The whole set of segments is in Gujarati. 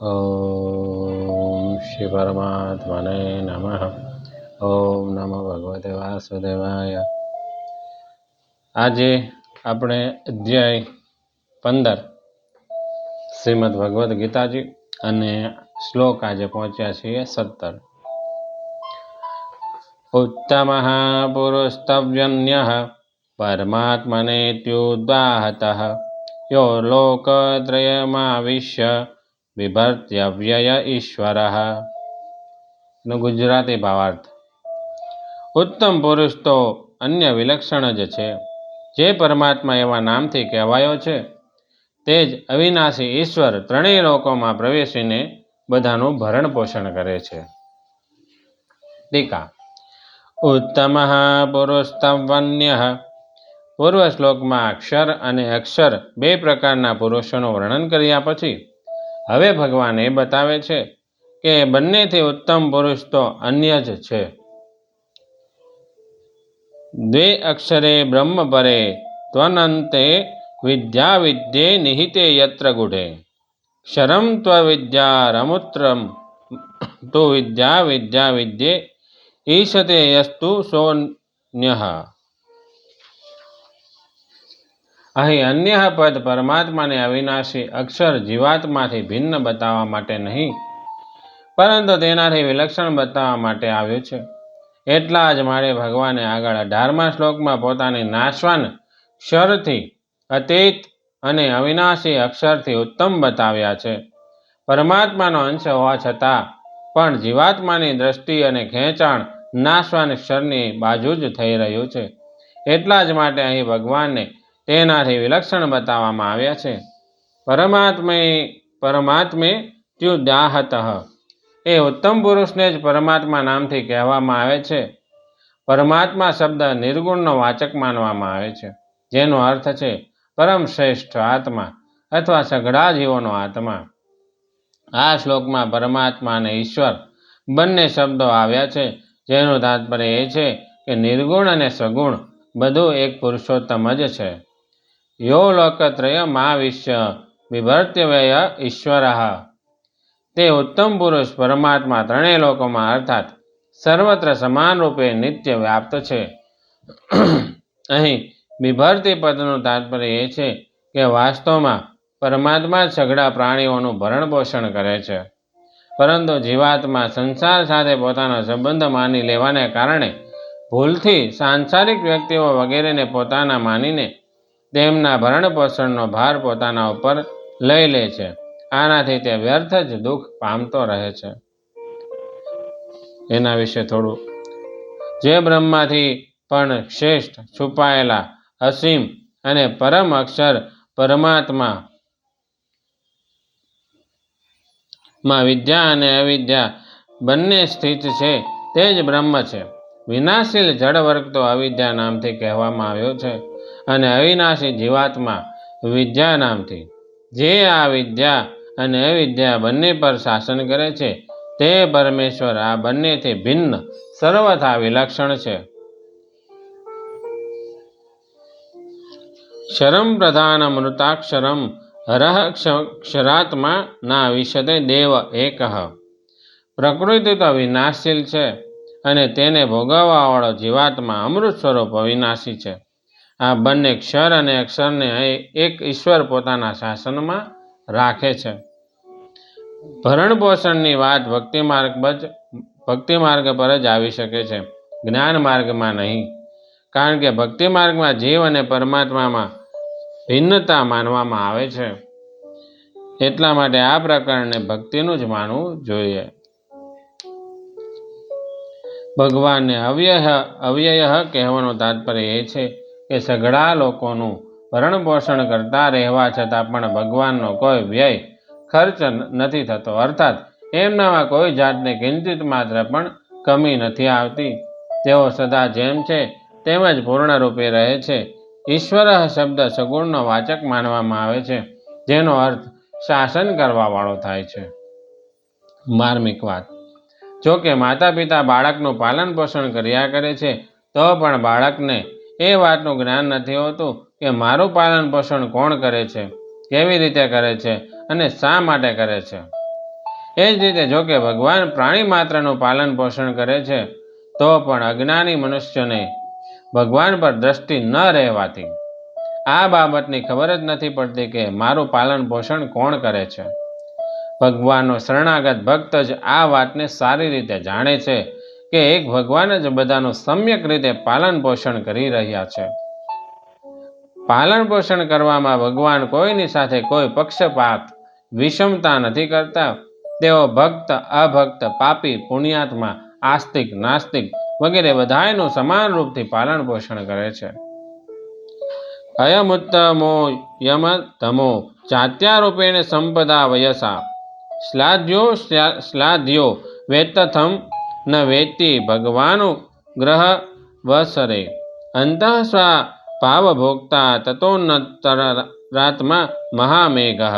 ઓમ શ્રી પરમાત્મને નમઃ. ઓમ નમો ભગવતે વાસુદેવાય. આજે આપણે અધ્યાય 15 શ્રીમદ ભગવદ્ ગીતાજી અને શ્લોક આજે પહોંચ્યા છીએ 17. ઉત્તમઃ પુરુષસ્તવ્યન્યઃ પરમાત્મનેત્યુદાહતઃ યો લોકત્રયમાવિશ્ય વિભર્ત્યવ્યય ઈશ્વરઃ. નો ગુજરાતી ભાવાર્થ. ઉત્તમ પુરુષ તો અન્ય વિલક્ષણ જ છે. જે પરમાત્મા એવા નામથી કહેવાયો છે તે જ અવિનાશી ઈશ્વર ત્રણેય લોકોમાં પ્રવેશીને બધાનું ભરણ પોષણ કરે છે. ટીકા. ઉત્તમઃ પુરુષસ્તવ્યન્યઃ. પૂર્વ શ્લોકમાં અક્ષર અને અક્ષર બે પ્રકારના પુરુષોનું વર્ણન કર્યા પછી હવે ભગવાન એ બતાવે છે કે બંનેથી ઉત્તમ પુરુષ તો અન્ય જ છે. દ્વે અક્ષરે બ્રહ્મ પરે ત્વનંતે વિદ્યા વિદ્યે નિહિતે યત્ર ગુઢે ક્ષરમ ત્વવિદ્યારમુત્રમ તુ વિદ્યા વિદ્યા વિદ્યે ઈશતે યસ્તુ સોન્યઃ. અહીં અન્ય પદ પરમાત્માને અવિનાશી અક્ષર જીવાત્માથી ભિન્ન બતાવવા માટે નહીં, પરંતુ તેનાથી વિલક્ષણ બતાવવા માટે આવ્યું છે. એટલા જ માટે ભગવાને આગળ 18મા શ્લોકમાં પોતાની નાશવાન ક્ષરથી અતીત અને અવિનાશી અક્ષરથી ઉત્તમ બતાવ્યા છે. પરમાત્માનો અંશ હોવા છતાં પણ જીવાત્માની દ્રષ્ટિ અને ખેંચાણ નાશવાન ક્ષરની બાજુ જ થઈ રહ્યું છે. એટલા જ માટે અહીં ભગવાનને તેનાથી વિલક્ષણ બતાવવામાં આવ્યા છે. પરમાત્મે ત્યુદાહતઃ. એ ઉત્તમ પુરુષને જ પરમાત્મા નામથી કહેવામાં આવે છે. પરમાત્મા શબ્દ નિર્ગુણનો વાચક માનવામાં આવે છે, જેનો અર્થ છે પરમ શ્રેષ્ઠ આત્મા અથવા સઘળા જીવોનો આત્મા. આ શ્લોકમાં પરમાત્મા અને ઈશ્વર બંને શબ્દો આવ્યા છે, જેનું તાત્પર્ય એ છે કે નિર્ગુણ અને સગુણ બધું એક પુરુષોત્તમ જ છે. યો લોકત્રયમાવિશ્ય બિભર્ત્યવ્યય ઈશ્વરઃ. તે ઉત્તમ પુરુષ પરમાત્મા ત્રણેય લોકોમાં અર્થાત સર્વત્ર સમાન રૂપે નિત્ય વ્યાપ્ત છે. અહીં બિભર્તી પદનું તાત્પર્ય એ છે કે વાસ્તવમાં પરમાત્મા જ સઘળા પ્રાણીઓનું ભરણ પોષણ કરે છે, પરંતુ જીવાત્મા સંસાર સાથે પોતાનો સંબંધ માની લેવાને કારણે ભૂલથી સાંસારિક વ્યક્તિઓ વગેરેને પોતાના માનીને તેમના ભરણ પોષણનો ભાર પોતાના ઉપર લઈ લે છે. આનાથી તે વ્યર્થ જ દુઃખ પામતો રહે છે. એના વિશે થોડું. જે બ્રહ્માથી પણ શ્રેષ્ઠ છુપાયેલા અસીમ અને પરમ અક્ષર પરમાત્મા માં વિદ્યા અને અવિદ્યા બંને સ્થિત છે તે જ બ્રહ્મ છે. વિનાશીલ જડ વર્ગ તો અવિદ્યા નામથી કહેવામાં આવ્યો છે અને અવિનાશી જીવાત્મા વિદ્યા નામથી. જે આ વિદ્યા અને અવિદ્યા બંને પર શાસન કરે છે તે પરમેશ્વર આ બંનેથી ભિન્ન સર્વથા વિલક્ષણ છે. ક્ષરમ પ્રધાન મૃતાક્ષરમ હરઃ ક્ષરાત્મા ના વિશતે દેવ એકઃ. પ્રકૃતિ તો વિનાશશીલ છે અને તેને ભોગવવાવાળો જીવાત્મા અમૃત સ્વરૂપ અવિનાશી છે. આ બંને ક્ષર અને અક્ષરને એક ઈશ્વર પોતાના શાસનમાં રાખે છે. ભરણ પોષણની વાત ભક્તિ માર્ગ પર જ આવી શકે છે, જ્ઞાન માર્ગમાં નહીં. કારણ કે ભક્તિ માર્ગમાં જીવ અને પરમાત્મામાં ભિન્નતા માનવામાં આવે છે. એટલા માટે આ પ્રકરણને ભક્તિનું જ માનવું જોઈએ. ભગવાનને અવ્યય કહેવાનો તાત્પર્ય એ છે કે સઘળા લોકોનું ભરણ પોષણ કરતા રહેવા છતાં પણ ભગવાનનો કોઈ વ્યય ખર્ચ નથી થતો, અર્થાત એમનામાં કોઈ જાતને કિંચિત માત્ર પણ કમી નથી આવતી. તેઓ સદા જેમ છે તેમ જ પૂર્ણ રૂપે રહે છે. ઈશ્વર શબ્દ સગુણનો વાચક માનવામાં આવે છે, જેનો અર્થ શાસન કરવા વાળો થાય છે. માર્મિક વાત. જો કે માતા પિતા બાળકનું પાલન પોષણ કર્યા કરે છે તો પણ બાળકને એ વાતનું જ્ઞાન નથી હોતું કે મારું પાલન પોષણ કોણ કરે છે, કેવી રીતે કરે છે અને શા માટે કરે છે. એ જ રીતે જો કે ભગવાન પ્રાણી માત્રનું પાલન પોષણ કરે છે, તો પણ અજ્ઞાની મનુષ્યને ભગવાન પર દ્રષ્ટિ ન રહેવાથી આ બાબતની ખબર જ નથી પડતી કે મારું પાલન પોષણ કોણ કરે છે. ભગવાનનો શરણાગત ભક્ત જ આ વાતને સારી રીતે જાણે છે કે એક ભગવાન જ બધાનું સમ્યક રીતે પાલન પોષણ કરી રહ્યા છે. પાલન પોષણ કરવામાં ભગવાન કોઈની સાથે કોઈ પક્ષપાત, વિષમતા નથી કરતા. તેઓ ભક્ત, અભક્ત, પાપી, પુણ્યાત્મા, આસ્તિક, નાસ્તિક વગેરે બધાયનું સમાન રૂપથી પાલન પોષણ કરે છે. અયમુત્તમો યમતમો ચાત્યારૂપેણ સંપદા વયસા શ્લાઘ્યો વેત્તથમ ન વેત્તિ ભગવાનુ ગ્રહ વસરે અંતઃ સ્વા ભાવભોક્તા તતોન્નતરાત્મા મહામેઘઃ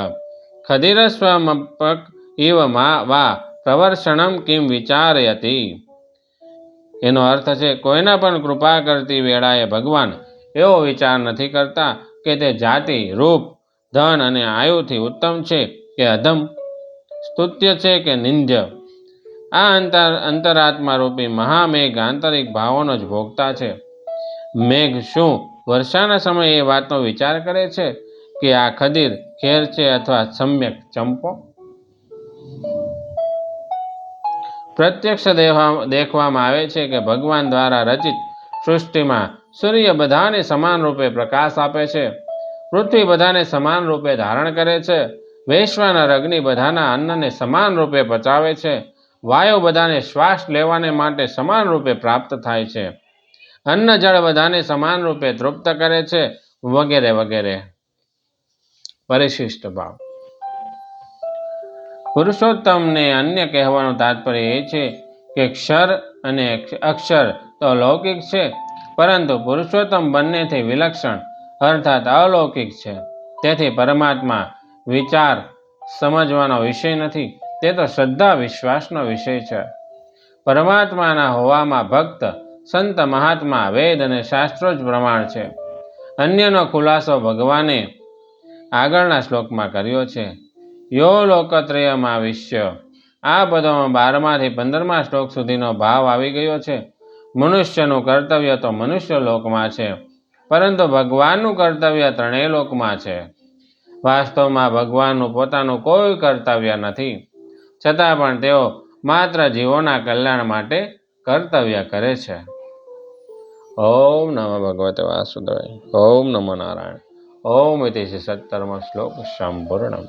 ખદિરસ્વમપક ઇવ વા પ્રવર્ષણમ કિમ વિચારયતિ. એનો અર્થ છે, કોઈના પણ કૃપા કરતી વેળાએ ભગવાન એવો વિચાર નથી કરતા કે તે જાતિ, રૂપ, ધન અને આયુથી ઉત્તમ છે કે અધમ, સ્તુત્ય છે કે નિંદ્ય. આ અંતરાત્મા રૂપી મહામેઘ આંતરિક ભાવોનો જ ભોગતા છે. મેઘ શું વર્ષાના સમયે એ વાતનો વિચાર કરે છે કે આ ખદીર ખેર છે અથવા સમ્યક ચંપો? પ્રત્યક્ષ દેખવામાં આવે છે કે ભગવાન દ્વારા રચિત સૃષ્ટિમાં સૂર્ય બધાને સમાન રૂપે પ્રકાશ આપે છે, પૃથ્વી બધાને સમાન રૂપે ધારણ કરે છે, વૈશ્વાનર અગ્નિ બધાના અન્નને સમાન રૂપે પચાવે છે, વાયુ બધાને શ્વાસ લેવાને માટે સમાન રૂપે પ્રાપ્ત થાય છે, અન્ન જળ બધાને સમાન રૂપે તૃપ્ત કરે છે, વગેરે વગેરે. પરિશિષ્ટ ભાવ. પુરુષોત્તમને અન્ય કહેવાનું તાત્પર્ય એ છે કે ક્ષર અને અક્ષર તો લૌકિક છે, પરંતુ પુરુષોત્તમ બંનેથી વિલક્ષણ અર્થાત અલૌકિક છે. તેથી પરમાત્મા વિચાર સમજવાનો વિષય નથી, તે તો શ્રદ્ધા વિશ્વાસનો વિષય છે. પરમાત્માના હોવામાં ભક્ત, સંત, મહાત્મા, વેદ અને શાસ્ત્રો જ પ્રમાણ છે. અન્યનો ખુલાસો ભગવાને આગળના શ્લોકમાં કર્યો છે. યો લોકત્રયમાવિશ્ય. આ પદોમાં 12માંથી 15મા શ્લોક સુધીનો ભાવ આવી ગયો છે. મનુષ્યનું કર્તવ્ય તો મનુષ્ય લોકમાં છે, પરંતુ ભગવાનનું કર્તવ્ય ત્રણેય લોકમાં છે. વાસ્તવમાં ભગવાનનું પોતાનું કોઈ કર્તવ્ય નથી, છતાં પણ તેઓ માત્ર જીવોના કલ્યાણ માટે કર્તવ્ય કરે છે. ઓમ નમઃ ભગવતે વાસુદેવાય. ઓમ નમો નારાયણ. ઓમ ઇતિ 17મો શ્લોક સંપૂર્ણમ.